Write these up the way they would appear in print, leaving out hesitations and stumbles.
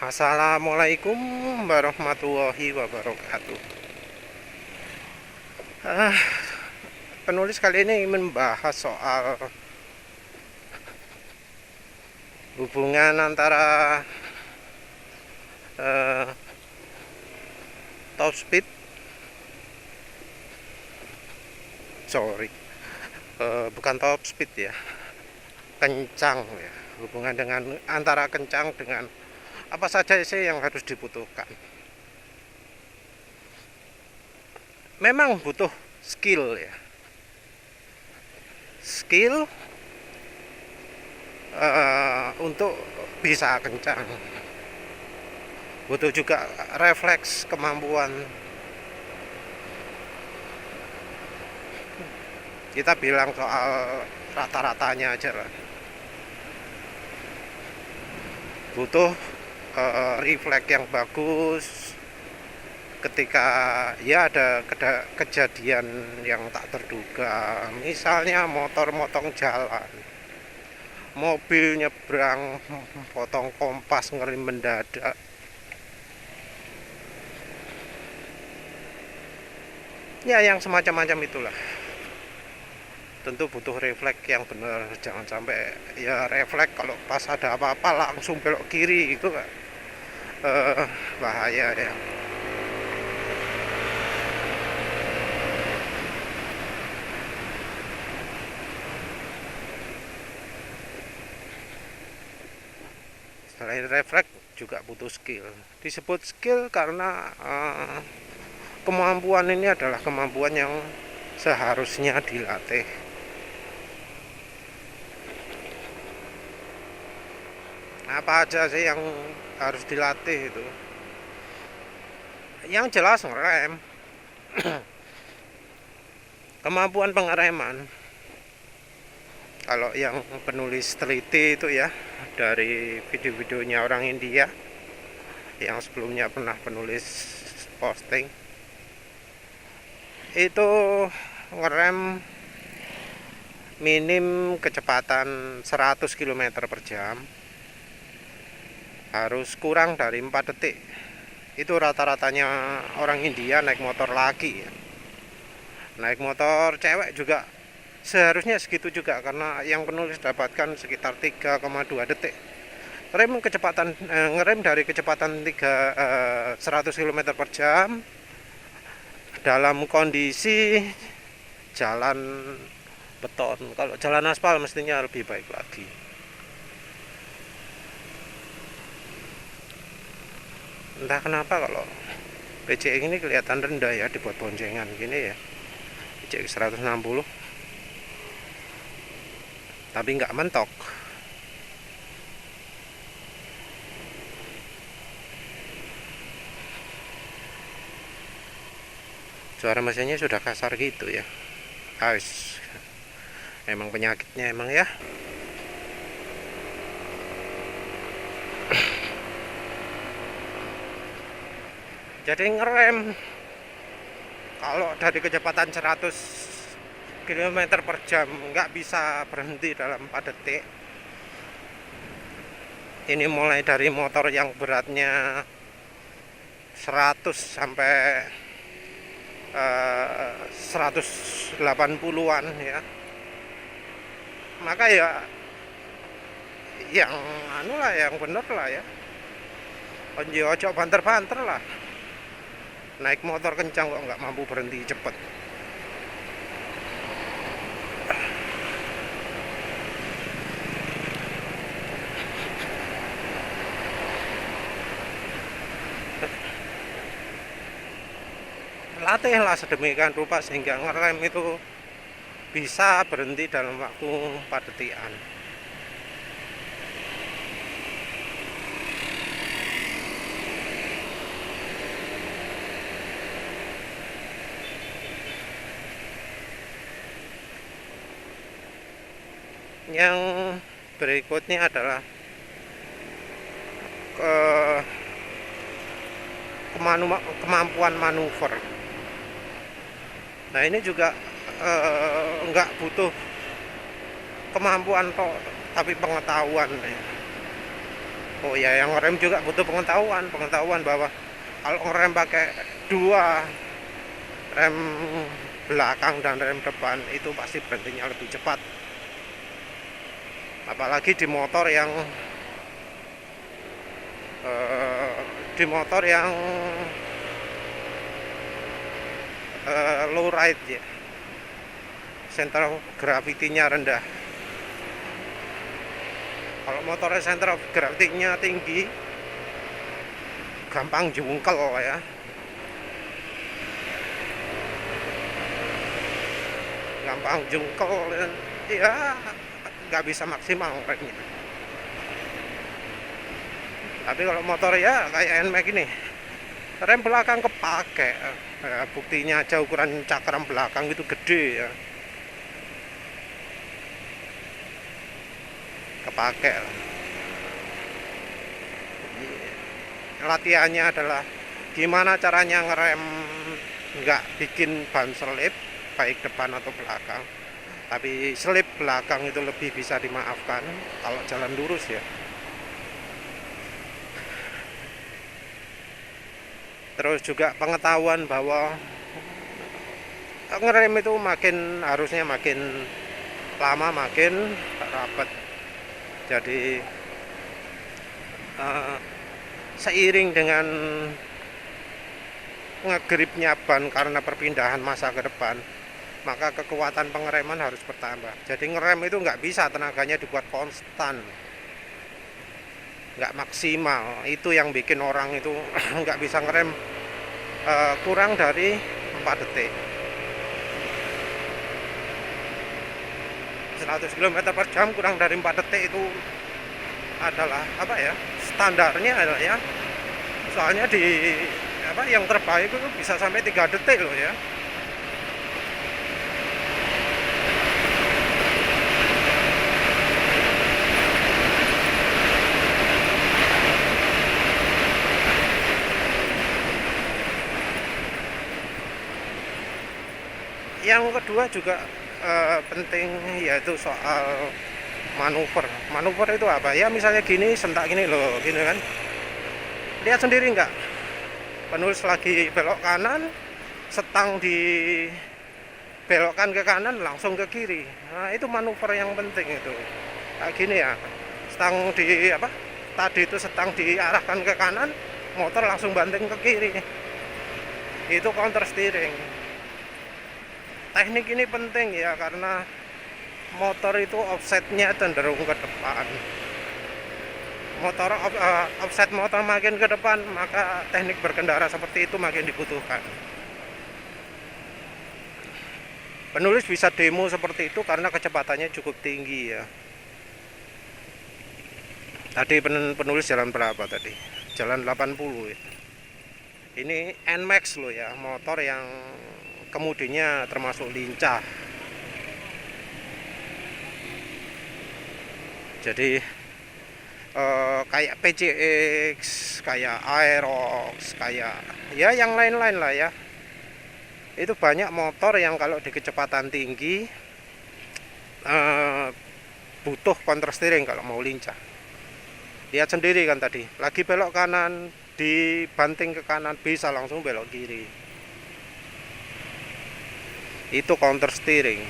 Assalamualaikum warahmatullahi wabarakatuh. Ah, Penulis kali ini membahas soal hubungan antara eh, top speed, bukan top speed ya, kencang ya. Hubungan dengan antara kencang dengan apa saja sih yang harus dibutuhkan. Memang butuh skill ya, skill untuk bisa kencang. Butuh juga refleks, kemampuan. Kita bilang soal rata-ratanya aja lah. Butuh refleks yang bagus ketika ya ada kejadian yang tak terduga, misalnya motor motong jalan, mobil nyebrang, potong kompas, ngerem mendadak. Ya yang semacam-macam itulah. Tentu butuh refleks yang benar, jangan sampai ya refleks kalau pas ada apa-apa langsung belok kiri itu bahaya ya. Selain refleks juga butuh skill. Disebut skill karena kemampuan ini adalah kemampuan yang seharusnya dilatih. Apa aja sih yang harus dilatih itu? Yang jelas ngerem. Kemampuan pengereman. Kalau yang penulis teliti itu ya, dari video-videonya orang India yang sebelumnya pernah penulis posting, itu ngerem minim kecepatan 100 km per jam harus kurang dari 4 detik. Itu rata-ratanya orang India naik motor laki ya. Naik motor cewek juga seharusnya segitu juga, karena yang penulis dapatkan sekitar 3,2 detik. Ngerem dari kecepatan 100 km per jam dalam kondisi jalan beton. Kalau jalan aspal mestinya lebih baik lagi. Entah kenapa kalau PCX ini kelihatan rendah ya, dibuat boncengan gini ya, PCX 160, tapi nggak mentok. Suara mesinnya sudah kasar gitu ya. Emang penyakitnya emang ya. Jadi ngerem kalau dari kecepatan 100 km per jam nggak bisa berhenti dalam 4 detik. Ini mulai dari motor yang beratnya 100 sampai 180-an ya. Maka ya yang yang bener lah ya. Ojo banter-banter lah. Naik motor kencang kok nggak mampu berhenti cepet. Latihlah sedemikian rupa sehingga ngerem itu bisa berhenti dalam waktu 4 detikan. Yang berikutnya adalah kemampuan manuver. Nah ini juga nggak butuh kemampuan kok, tapi pengetahuan ya. Oh ya, yang ngerem juga butuh pengetahuan bahwa kalau ngerem pakai dua rem belakang dan rem depan itu pasti berhentinya lebih cepat, apalagi di motor yang eh, di motor yang low ride ya, center of gravity-nya rendah. Kalau motor center of gravity-nya tinggi gampang jungkel ya, gampang jungkel dan ya nggak bisa maksimal remnya. Tapi kalau motor ya kayak NMAX ini, rem belakang kepake ya, buktinya aja ukuran cakram belakang itu gede ya, kepake. Latihannya adalah gimana caranya ngerem nggak bikin ban selip baik depan atau belakang, tapi selip belakang itu lebih bisa dimaafkan kalau jalan lurus ya. Terus juga pengetahuan bahwa ngerem itu harusnya makin lama makin rapat. Jadi seiring dengan ngegripnya ban karena perpindahan masa ke depan, maka kekuatan pengereman harus bertambah. Jadi ngerem itu nggak bisa tenaganya dibuat konstan, nggak maksimal. Itu yang bikin orang itu nggak bisa ngerem kurang dari 4 detik. 100 km/jam kurang dari 4 detik itu adalah apa ya, standarnya adalah ya, soalnya di apa yang terbaik itu bisa sampai 3 detik loh ya. Yang kedua juga penting yaitu soal manuver itu apa ya, misalnya gini, sentak gini loh, gini kan, lihat sendiri nggak, penulis lagi belok kanan, setang dibelokkan ke kanan langsung ke kiri. Nah itu manuver yang penting itu kayak gini ya, setang di apa tadi itu setang diarahkan ke kanan, motor langsung banting ke kiri, itu counter steering. Teknik ini penting ya, karena motor itu offsetnya cenderung ke depan. Offset motor makin ke depan, maka teknik berkendara seperti itu makin dibutuhkan. Penulis bisa demo seperti itu karena kecepatannya cukup tinggi ya. Tadi penulis jalan berapa tadi? Jalan 80 ya. Ini NMAX loh ya, motor yang kemudinya termasuk lincah. Jadi kayak PCX, kayak Aerox, kayak ya yang lain-lain lah ya. Itu banyak motor yang kalau di kecepatan tinggi butuh counter steering kalau mau lincah. Lihat sendiri kan tadi, lagi belok kanan, dibanting ke kanan, bisa langsung belok kiri. Itu counter steering.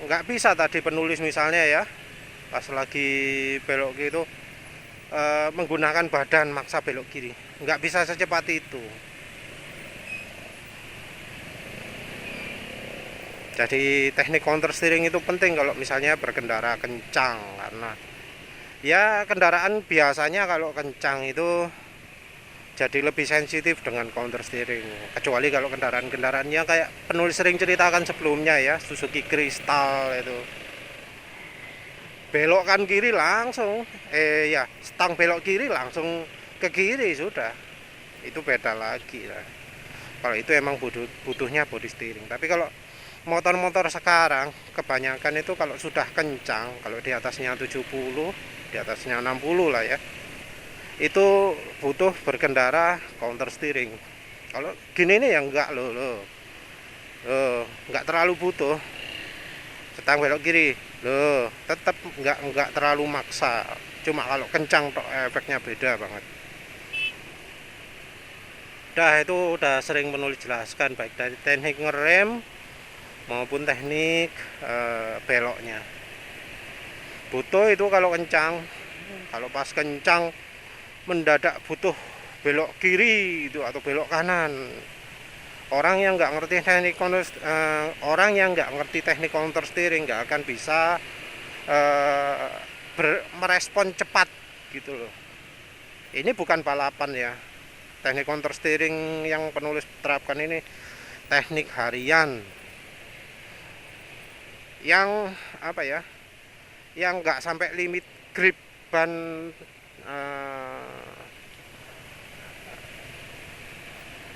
Nggak bisa tadi penulis misalnya ya, pas lagi belok gitu menggunakan badan maksa belok kiri, nggak bisa secepat itu. Jadi teknik counter steering itu penting kalau misalnya berkendara kencang, karena ya kendaraan biasanya kalau kencang itu jadi lebih sensitif dengan counter steering, kecuali kalau kendaraan-kendaraannya kayak penulis sering ceritakan sebelumnya ya, Suzuki Crystal itu belokkan kiri langsung ya stang belok kiri langsung ke kiri sudah, itu beda lagi lah. Kalau itu emang butuhnya body steering. Tapi kalau motor-motor sekarang kebanyakan itu kalau sudah kencang, kalau di atasnya 70, di atasnya 60 lah ya, itu butuh berkendara counter steering. Kalau gini nih ya enggak loh, enggak terlalu butuh. Setang belok kiri loh, tetap nggak terlalu maksa, cuma kalau kencang tok efeknya beda banget. Itu udah sering menulis jelaskan baik dari teknik ngerem maupun teknik beloknya. Butuh itu kalau kencang, kalau pas kencang mendadak butuh belok kiri itu atau belok kanan. Orang yang nggak ngerti teknik counter steering nggak akan bisa merespon cepat gitu loh. Ini bukan balapan ya. Teknik counter steering yang penulis terapkan ini teknik harian yang apa ya, yang nggak sampai limit grip ban,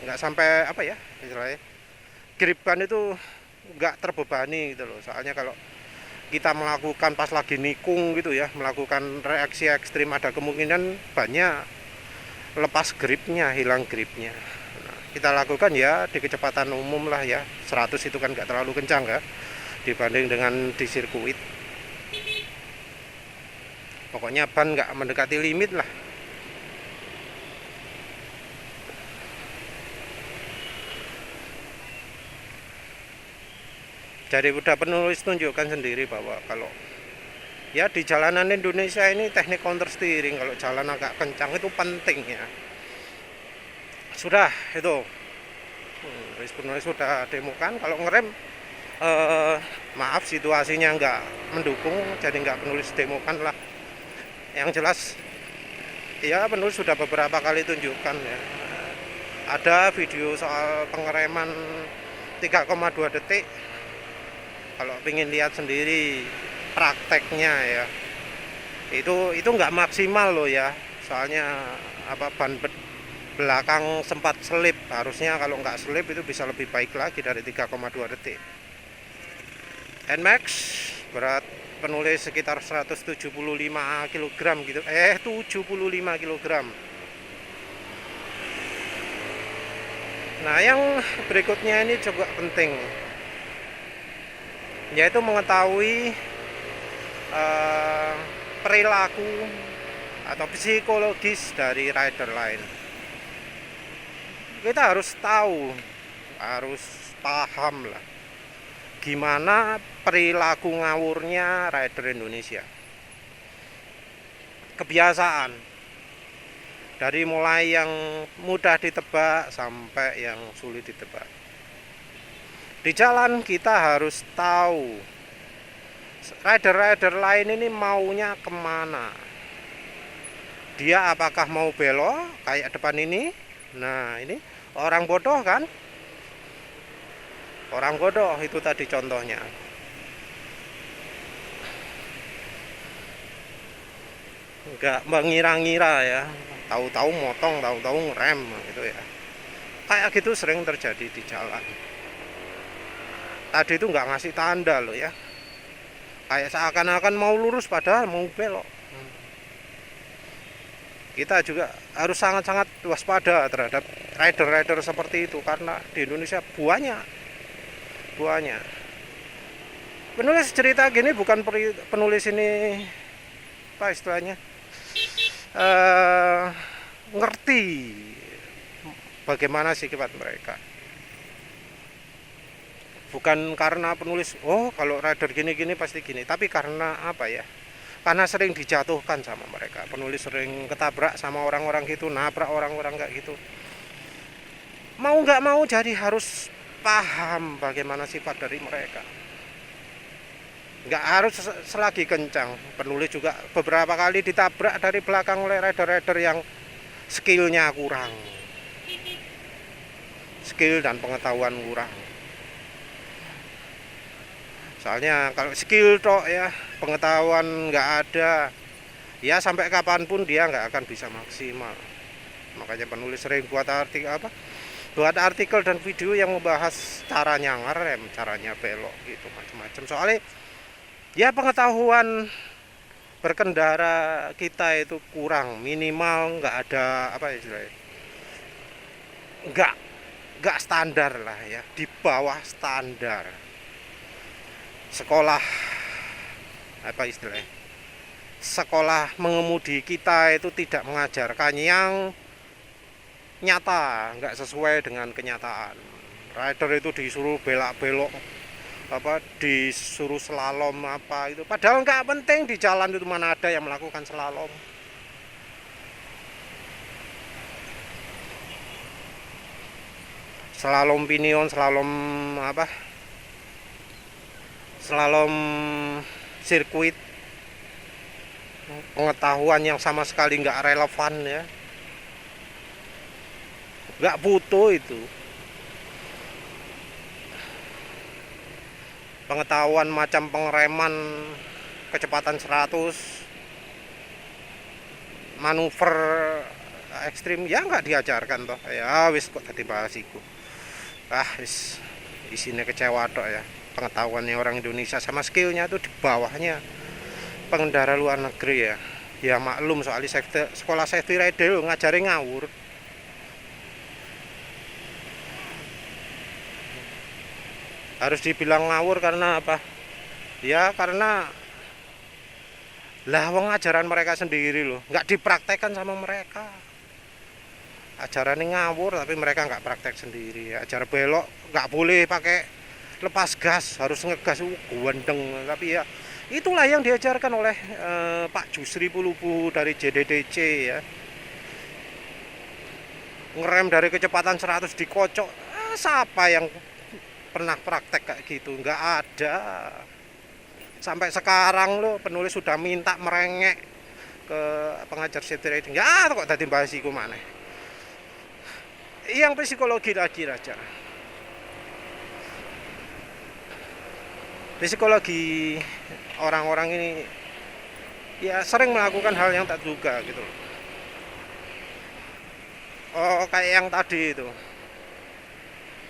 nggak sampai apa ya istilahnya, grip ban itu nggak terbebani gitu loh. Soalnya kalau kita melakukan pas lagi nikung gitu ya, melakukan reaksi ekstrim, ada kemungkinan banyak lepas gripnya, hilang gripnya. Nah, kita lakukan ya di kecepatan umum lah ya, 100 itu kan nggak terlalu kencang ya dibanding dengan di sirkuit. Pokoknya ban nggak mendekati limit lah. Jadi udah penulis tunjukkan sendiri bahwa kalau ya di jalanan Indonesia ini teknik counter steering kalau jalan agak kencang itu penting ya. Sudah itu penulis sudah demokan. Kalau ngerem maaf situasinya nggak mendukung, jadi nggak penulis demokan lah. Yang jelas ya penulis sudah beberapa kali tunjukkan ya. Ada video soal pengereman 3,2 detik. Kalau pengen lihat sendiri prakteknya ya, itu nggak maksimal loh ya. Soalnya ban belakang sempat selip, harusnya kalau nggak selip itu bisa lebih baik lagi dari 3,2 detik. Nmax berat penulis sekitar 175 kg gitu, 75 kg. Nah yang berikutnya ini juga penting, yaitu mengetahui perilaku atau psikologis dari rider lain. Kita harus tahu, harus paham lah gimana perilaku ngawurnya rider Indonesia. Kebiasaan dari mulai yang mudah ditebak sampai yang sulit ditebak. Di jalan kita harus tahu rider-rider lain ini maunya kemana. Dia apakah mau belok kayak depan ini? Nah ini orang bodoh kan? Orang bodoh itu tadi contohnya. Enggak mengira-ngira ya, tahu-tahu motong, tahu-tahu ngerem gitu ya. Kayak gitu sering terjadi di jalan. Tadi itu nggak ngasih tanda loh ya, kayak seakan-akan mau lurus padahal mau belok. Kita juga harus sangat-sangat waspada terhadap rider-rider seperti itu, karena di Indonesia banyak. Penulis cerita gini bukan penulis ini apa istilahnya, ngerti bagaimana sifat mereka. Bukan karena penulis kalau rider gini-gini pasti gini, tapi karena apa ya, karena sering dijatuhkan sama mereka. Penulis sering ketabrak sama orang-orang gitu, nabrak orang-orang kayak gitu. Mau nggak mau jadi harus paham bagaimana sifat dari mereka. Nggak harus selagi kencang. Penulis juga beberapa kali ditabrak dari belakang oleh rider-rider yang skillnya kurang, skill dan pengetahuan kurang. Soalnya kalau skill tok ya, pengetahuan nggak ada, ya sampai kapanpun dia nggak akan bisa maksimal. Makanya penulis sering buat artikel dan video yang membahas caranya ngerem, caranya belok gitu, macam-macam. Soalnya ya pengetahuan berkendara kita itu kurang, minimal nggak ada nggak standar lah ya, di bawah standar. sekolah apa istilahnya, sekolah mengemudi kita itu tidak mengajarkan yang nyata, nggak sesuai dengan kenyataan. Rider itu disuruh belak-belok, apa disuruh slalom apa itu, padahal nggak penting. Di jalan itu mana ada yang melakukan slalom. Slalom pinion, slalom apa, slalom sirkuit, pengetahuan yang sama sekali nggak relevan ya, nggak butuh itu. Pengetahuan macam pengereman kecepatan 100, manuver ekstrim ya nggak diajarkan toh ya. Wis kok tadi bahas iku, wis isinya kecewa tok ya. Pengetahuannya orang Indonesia sama skillnya itu di bawahnya pengendara luar negeri ya. Ya maklum soalnya sekolah safety rider ngajari ngawur. Harus dibilang ngawur karena apa? Ya karena lah wong ajaran mereka sendiri loh, nggak dipraktekkan sama mereka. Ajarannya ngawur tapi mereka nggak praktek sendiri. Ajar belok nggak boleh pakai lepas gas, harus ngegas gandeng. Tapi ya itulah yang diajarkan oleh Pak Jusri Pulubu dari JDDC ya. Ngerem dari kecepatan 100 dikocok. Siapa yang pernah praktek kayak gitu? Nggak ada. Sampai sekarang loh penulis sudah minta merengek ke pengajar safety riding. Ya kok tadi bahas iku mana? Yang psikologi lagi raja. Psikologi orang-orang ini ya sering melakukan hal yang tak duga gitu. Oh kayak yang tadi itu.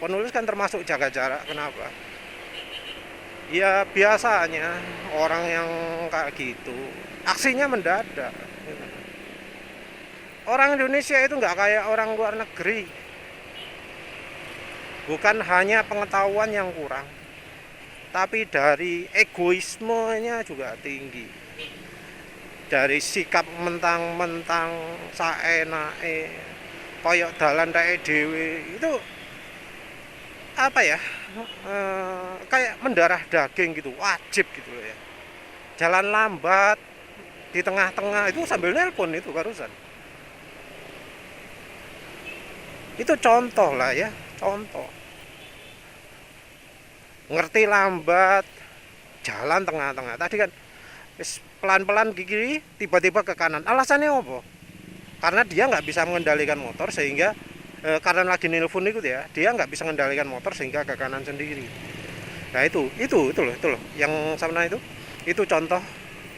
Penulis kan termasuk jaga jarak. Kenapa? Ya biasanya orang yang kayak gitu aksinya mendadak. Orang Indonesia itu nggak kayak orang luar negeri. Bukan hanya pengetahuan yang kurang, tapi dari egoismenya juga tinggi. Dari sikap mentang-mentang saenake koyok dalan rae dhewe itu apa ya, kayak mendarah daging gitu, wajib gitu ya. Jalan lambat di tengah-tengah itu sambil nelpon itu barusan. Itu contoh lah ya, contoh. Ngerti lambat, jalan tengah-tengah. Tadi kan pelan-pelan ke kiri, tiba-tiba ke kanan. Alasannya apa? Karena dia nggak bisa mengendalikan motor sehingga karena lagi nelpon itu ya, dia nggak bisa mengendalikan motor sehingga ke kanan sendiri. Nah itu loh, yang sama itu contoh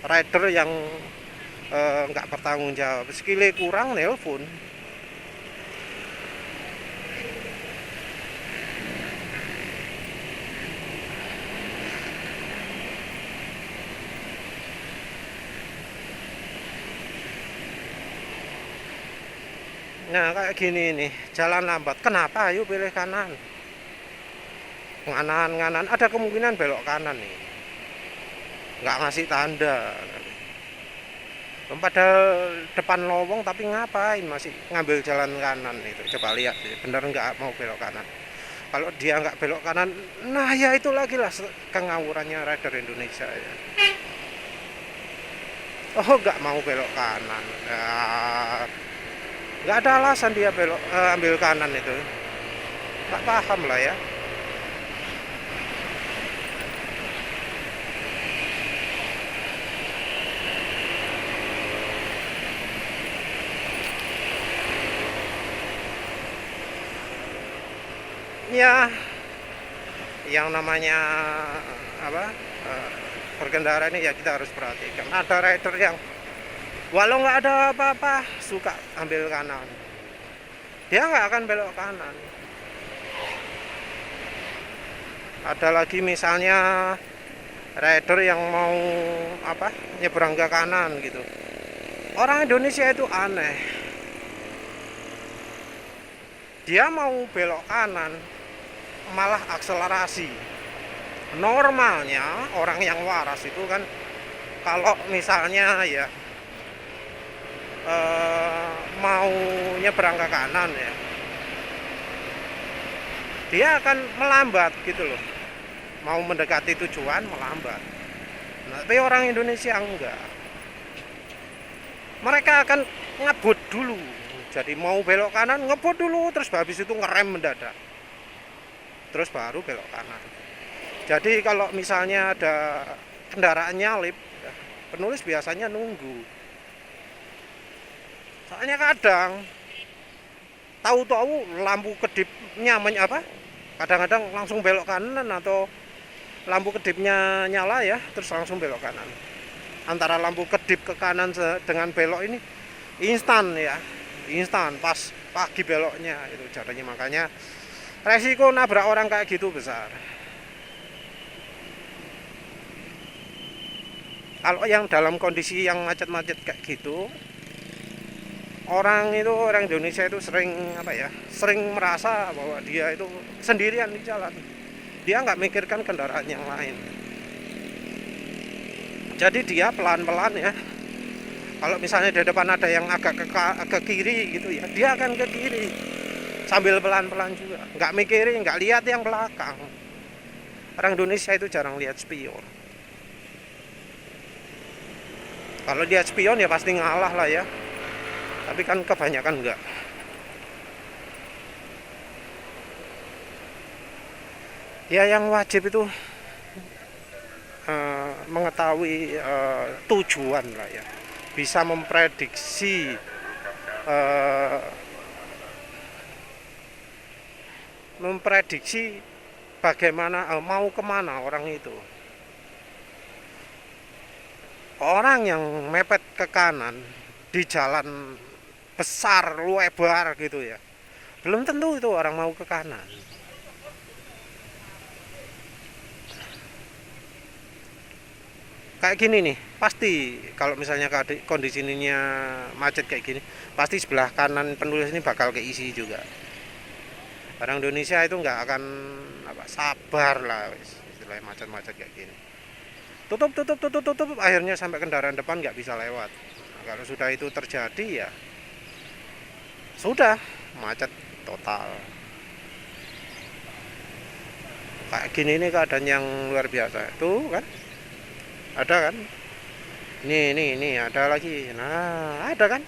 rider yang nggak bertanggung jawab, skillnya kurang nelpon. Nah kayak gini nih, jalan lambat, kenapa ayo pilih kanan, nganan ada kemungkinan belok kanan nih, nggak ngasih tanda. Padahal depan lowong tapi ngapain masih ngambil jalan kanan itu. Coba lihat bener nggak mau belok kanan. Kalau dia nggak belok kanan, nah ya itu lagi lah kengawurannya rider Indonesia ya. Oh nggak mau belok kanan, nah, nggak ada alasan dia belok ambil kanan itu, nggak paham lah ya. Ya yang namanya apa, berkendara ini ya kita harus perhatikan. Ada rider yang walau nggak ada apa-apa suka ambil kanan, dia nggak akan belok kanan. Ada lagi misalnya rider yang mau apa nyebrang ke kanan gitu. Orang Indonesia itu aneh, dia mau belok kanan malah akselerasi, Normalnya orang yang waras itu kan kalau misalnya ya mau nyebrang ke kanan ya, dia akan melambat gitu loh, mau mendekati tujuan melambat. Nah, tapi orang Indonesia enggak, mereka akan ngebut dulu, jadi mau belok kanan ngebut dulu, terus habis itu ngerem mendadak, terus baru belok kanan. Jadi kalau misalnya ada kendaraan nyalip, penulis biasanya nunggu. Soalnya kadang tahu-tahu lampu kedipnya kadang-kadang langsung belok kanan, atau lampu kedipnya nyala ya, terus langsung belok kanan. Antara lampu kedip ke kanan dengan belok ini instan ya, instan pas pagi beloknya itu jadinya. Makanya resiko nabrak orang kayak gitu besar. Kalau yang dalam kondisi yang macet-macet kayak gitu, orang Indonesia itu sering merasa bahwa dia itu sendirian di jalan, dia nggak mikirkan kendaraan yang lain. Jadi dia pelan-pelan ya, kalau misalnya di depan ada yang agak ke kiri gitu ya, dia akan ke kiri sambil pelan-pelan juga, nggak lihat yang belakang. Orang Indonesia itu jarang lihat spion. Kalau dia spion ya pasti ngalah lah ya, tapi kan kebanyakan enggak. Ya yang wajib itu mengetahui tujuan lah ya, bisa memprediksi bagaimana mau kemana orang itu. Orang yang mepet ke kanan di jalan besar lebar gitu ya, belum tentu itu orang mau ke kanan. Kayak gini nih, pasti kalau misalnya kondisinya macet kayak gini, pasti sebelah kanan penulis ini bakal keisi juga. Orang Indonesia itu nggak akan sabar lah istilahnya macet-macet kayak gini. Tutup, akhirnya sampai kendaraan depan nggak bisa lewat. Nah, kalau sudah itu terjadi ya sudah macet total. Kayak gini ini keadaan yang luar biasa. Tuh kan, ada kan? Ini ada lagi. Nah, ada kan?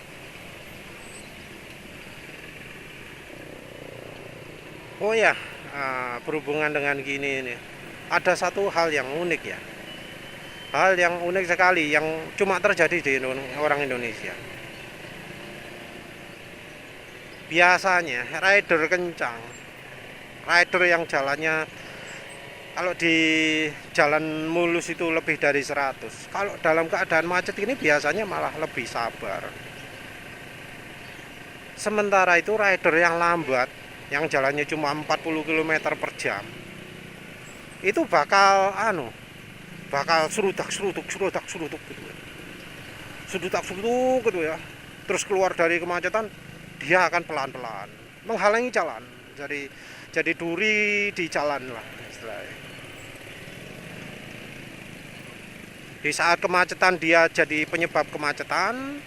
Oh ya, berhubungan dengan gini ini, ada satu hal yang unik ya. Hal yang unik sekali yang cuma terjadi di orang Indonesia. Biasanya rider kencang, rider yang jalannya kalau di jalan mulus itu lebih dari 100, kalau dalam keadaan macet ini biasanya malah lebih sabar. Sementara itu rider yang lambat, yang jalannya cuma 40 km per jam, itu bakal serudak gitu ya. Terus keluar dari kemacetan, dia akan pelan-pelan menghalangi jalan, jadi duri di jalan lah istilahnya. Di saat kemacetan dia jadi penyebab kemacetan,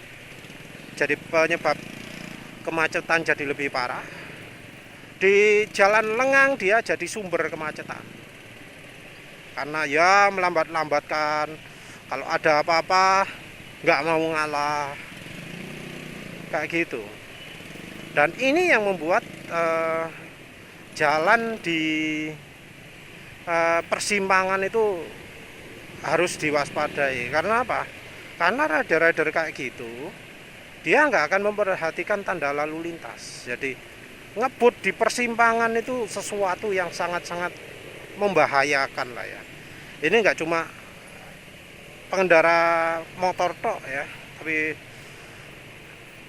jadi lebih parah. Di jalan lengang dia jadi sumber kemacetan, karena ya melambatkan. Kalau ada apa-apa nggak mau ngalah kayak gitu. Dan ini yang membuat jalan di persimpangan itu harus diwaspadai. Karena apa? Karena rider-rider kayak gitu, dia nggak akan memperhatikan tanda lalu lintas. Jadi ngebut di persimpangan itu sesuatu yang sangat-sangat membahayakan lah ya. Ini nggak cuma pengendara motor tok ya, tapi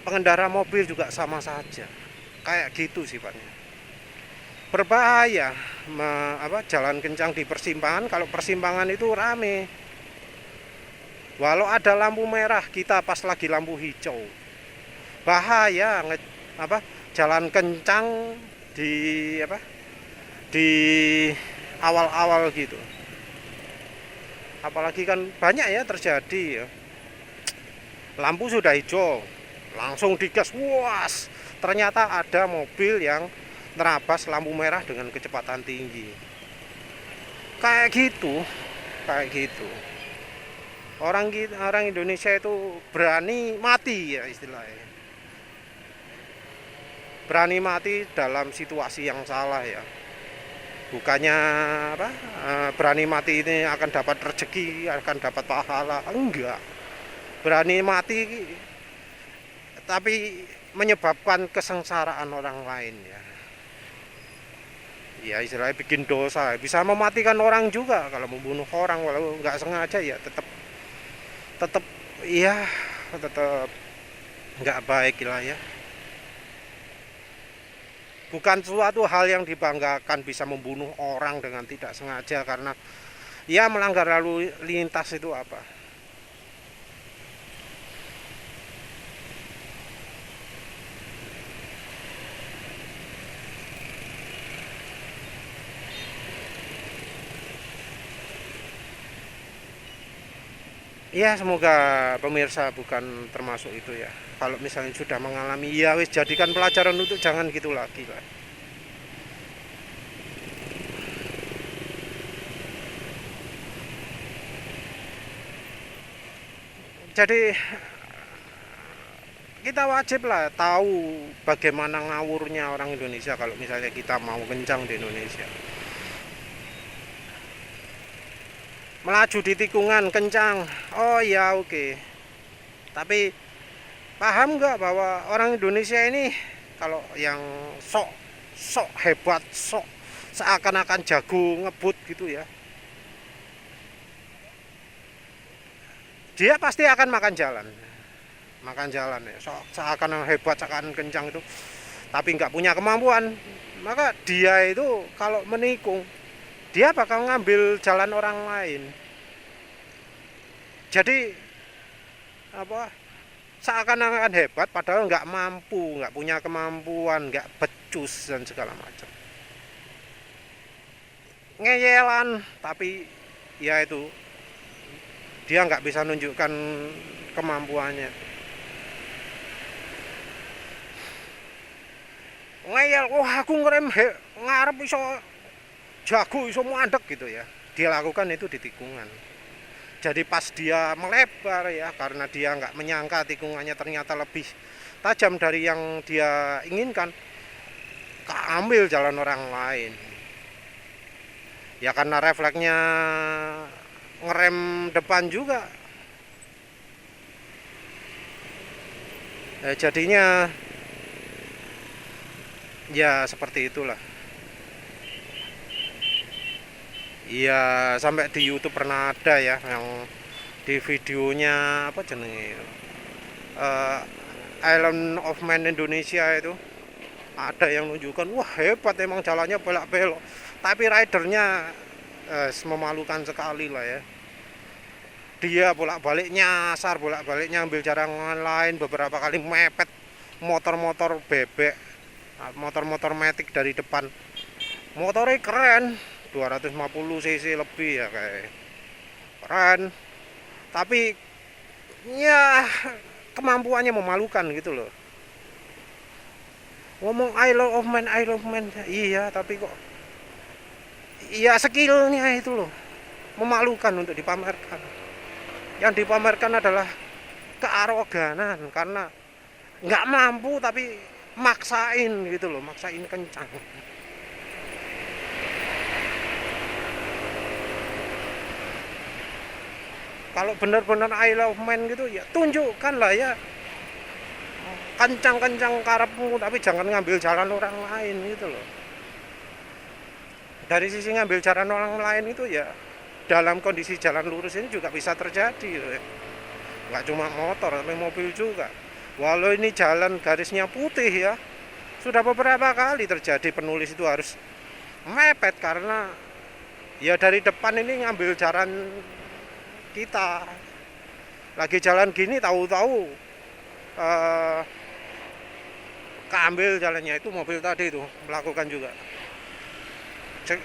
pengendara mobil juga sama saja. Kayak gitu sifatnya. Berbahaya jalan kencang di persimpangan kalau persimpangan itu rame. Walau ada lampu merah, kita pas lagi lampu hijau. Bahaya jalan kencang di awal-awal gitu. Apalagi kan banyak ya terjadi ya, lampu sudah hijau langsung digas, was, ternyata ada mobil yang nerabas lampu merah dengan kecepatan tinggi. Kayak gitu, kayak gitu. Orang Indonesia itu berani mati ya istilahnya. Berani mati dalam situasi yang salah ya. Bukannya apa? Berani mati ini akan dapat rezeki, akan dapat pahala. Enggak. Berani mati tapi menyebabkan kesengsaraan orang lain ya. Ya istilahnya bikin dosa, bisa mematikan orang juga kalau membunuh orang walau nggak sengaja ya tetap tetap iya tetap nggak baik lah ya. Bukan suatu hal yang dibanggakan bisa membunuh orang dengan tidak sengaja karena ya melanggar lalu lintas itu apa. Ya semoga pemirsa bukan termasuk itu ya. Kalau misalnya sudah mengalami ya wis jadikan pelajaran untuk jangan gitu lagi lah. Jadi kita wajib lah tahu bagaimana ngawurnya orang Indonesia kalau misalnya kita mau kencang di Indonesia. Melaju di tikungan kencang, oh ya oke. Tapi paham nggak bahwa orang Indonesia ini kalau yang sok sok hebat, sok seakan-akan jago ngebut gitu ya, dia pasti akan makan jalan ya. Sok seakan hebat, seakan kencang itu, tapi nggak punya kemampuan, maka dia itu kalau menikung dia bakal ngambil jalan orang lain. Jadi apa, seakan-akan hebat padahal nggak mampu, nggak punya kemampuan, nggak becus dan segala macam. Ngeyelan tapi ya itu dia nggak bisa nunjukkan kemampuannya. Ngeyel, wah aku ngerem ngarep iso jago, iso mandek gitu ya. Dia lakukan itu di tikungan. Jadi pas dia melebar ya, karena dia nggak menyangka tikungannya ternyata lebih tajam dari yang dia inginkan, keambil jalan orang lain. Ya karena refleksnya ngerem depan juga. Jadinya ya seperti itulah. Iya, sampai di YouTube pernah ada ya yang di videonya apa jenenge, uh, Island of Man Indonesia itu ada yang menunjukkan wah hebat emang jalannya belok-belok, tapi ridernya memalukan sekali lah ya. Dia bolak-balik nyasar, bolak-balik ngambil jalan lain, beberapa kali mepet motor-motor bebek, motor-motor metik dari depan. Motornya keren, 250 cc lebih ya, kayak keren, tapi ya kemampuannya memalukan gitu loh. Ngomong I love man, iya tapi kok iya skillnya itu loh memalukan untuk dipamerkan. Yang dipamerkan adalah kearoganan karena nggak mampu tapi maksain gitu loh, maksain kencang. Kalau benar-benar I love man gitu ya tunjukkan lah ya, kencang-kencang karepmu tapi jangan ngambil jalan orang lain gitu loh. Dari sisi ngambil jalan orang lain itu ya dalam kondisi jalan lurus ini juga bisa terjadi gitu ya. Nggak cuma motor tapi mobil juga. Walau ini jalan garisnya putih ya, sudah beberapa kali terjadi penulis itu harus mepet karena ya dari depan ini ngambil jalan kita. Lagi jalan gini tahu-tahu keambil jalannya itu mobil tadi itu melakukan juga.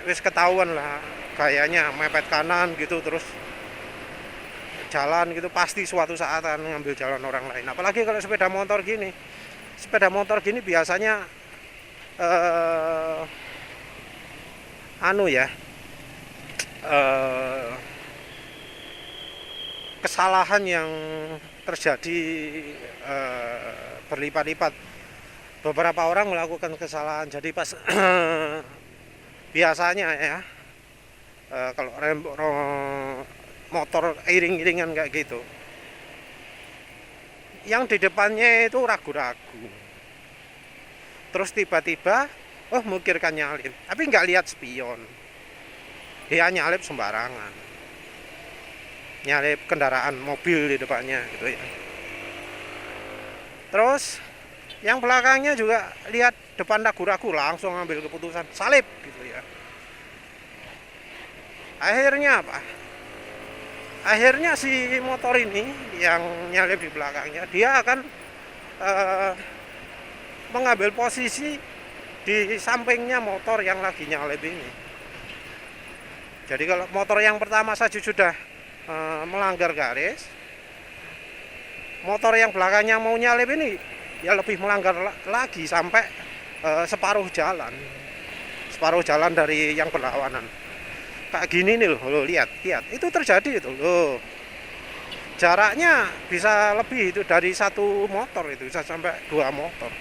Wis ketahuan lah kayaknya mepet kanan gitu, terus jalan gitu pasti suatu saat akan ngambil jalan orang lain. Apalagi kalau sepeda motor gini. Sepeda motor gini biasanya eh, anu ya, eh, kesalahan yang terjadi berlipat-lipat. Beberapa orang melakukan kesalahan. Jadi pas biasanya ya, kalau motor iring-iringan kayak gitu, yang di depannya itu ragu-ragu, terus tiba-tiba memikirkan nyalip, tapi nggak lihat spion, dia nyalip sembarangan, nyalip kendaraan mobil di depannya gitu ya. Terus yang belakangnya juga lihat depan ragu-ragu, langsung ambil keputusan salip gitu ya. Akhirnya apa? Akhirnya si motor ini yang nyalip di belakangnya, dia akan mengambil posisi di sampingnya motor yang lagi nyalip ini. Jadi kalau motor yang pertama saja sudah melanggar garis, motor yang belakangnya mau nyalip ini ya lebih melanggar lagi sampai separuh jalan dari yang berlawanan. Kayak gini nih loh, lihat itu terjadi itu loh, jaraknya bisa lebih itu dari satu motor, itu bisa sampai 2 motor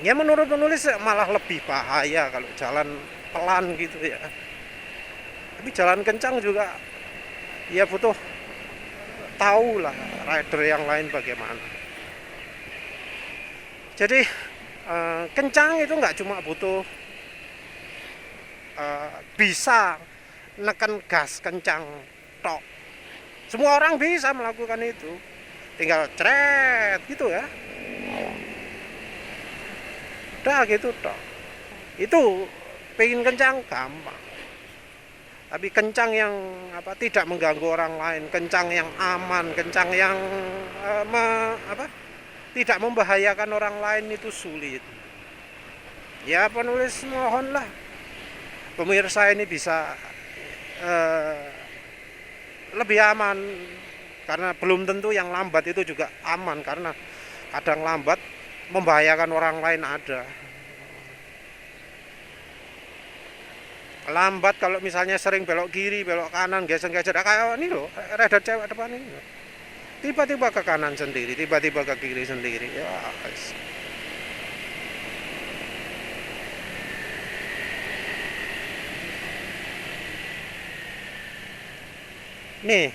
ya. Menurut penulis malah lebih bahaya kalau jalan pelan gitu ya, tapi jalan kencang juga ya butuh tahu lah rider yang lain bagaimana. Jadi kencang itu nggak cuma butuh bisa neken gas kencang tok, semua orang bisa melakukan itu, tinggal cret gitu ya, udah gitu tok. Itu pengen kencang gampang, tapi kencang yang tidak mengganggu orang lain, kencang yang aman, kencang yang tidak membahayakan orang lain itu sulit. Ya penulis mohonlah pemirsa ini bisa lebih aman, karena belum tentu yang lambat itu juga aman, karena kadang lambat membahayakan orang lain ada. Lambat kalau misalnya sering belok kiri, belok kanan, geser-geser, kayak ini loh, rider cewek depan ini. Tiba-tiba ke kanan sendiri, tiba-tiba ke kiri sendiri. Ya, guys. Nih,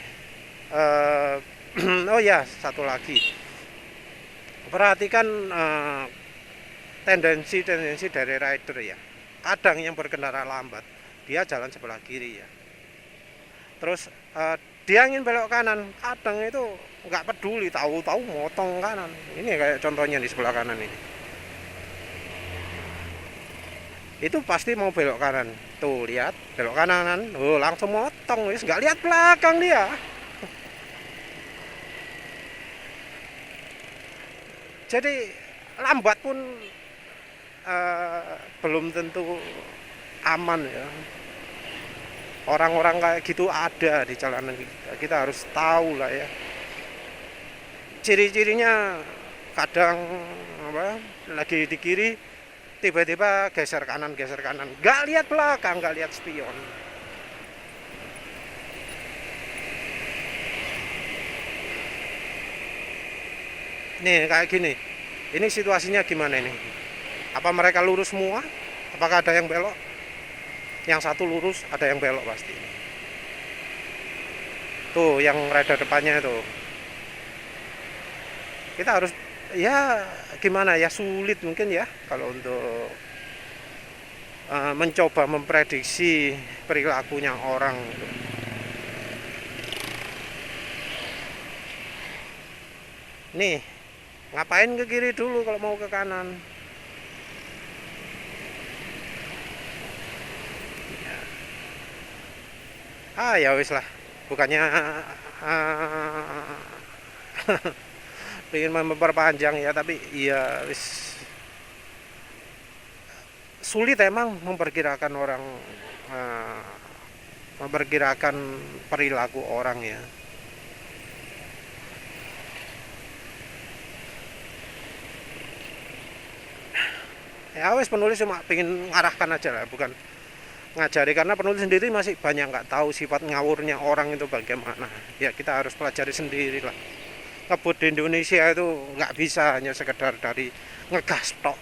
oh ya, satu lagi. Perhatikan tendensi dari rider ya. Kadang yang berkendara lambat, dia jalan sebelah kiri ya. Terus dia ingin belok kanan, kadang itu nggak peduli, tahu-tahu motong kanan. Ini kayak contohnya di sebelah kanan ini. Itu pasti mau belok kanan. Tuh lihat, belok kanan, langsung motong, wis nggak lihat belakang dia. Jadi lambat pun belum tentu aman ya. Orang-orang kayak gitu ada di jalanan kita harus tahu lah ya. Ciri-cirinya kadang lagi di kiri tiba-tiba geser kanan, nggak lihat belakang, nggak lihat spion. Nih kayak gini, ini situasinya gimana ini? Apa mereka lurus semua? Apakah ada yang belok? Yang satu lurus, ada yang belok pasti. Tuh yang rider depannya itu. Kita harus ya gimana ya, sulit mungkin ya kalau untuk mencoba memprediksi perilakunya orang. Nih, ngapain ke kiri dulu kalau mau ke kanan? Ya wis lah, bukannya ingin memperpanjang ya, tapi ya wis sulit emang memperkirakan orang memperkirakan perilaku orang ya. Ya wes, penulis cuma pengen ngarahkan aja lah, bukan ngajari, karena penulis sendiri masih banyak nggak tahu sifat ngawurnya orang itu bagaimana. Ya kita harus pelajari sendiri lah. Ngebut di Indonesia itu nggak bisa hanya sekedar dari ngegas tok,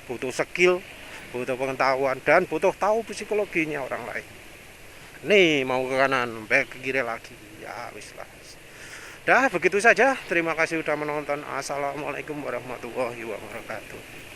butuh skill, butuh pengetahuan, dan butuh tahu psikologinya orang lain. Nih mau ke kanan, baik ke kiri lagi, ya wis lah. Dah begitu saja, terima kasih sudah menonton. Assalamualaikum warahmatullahi wabarakatuh.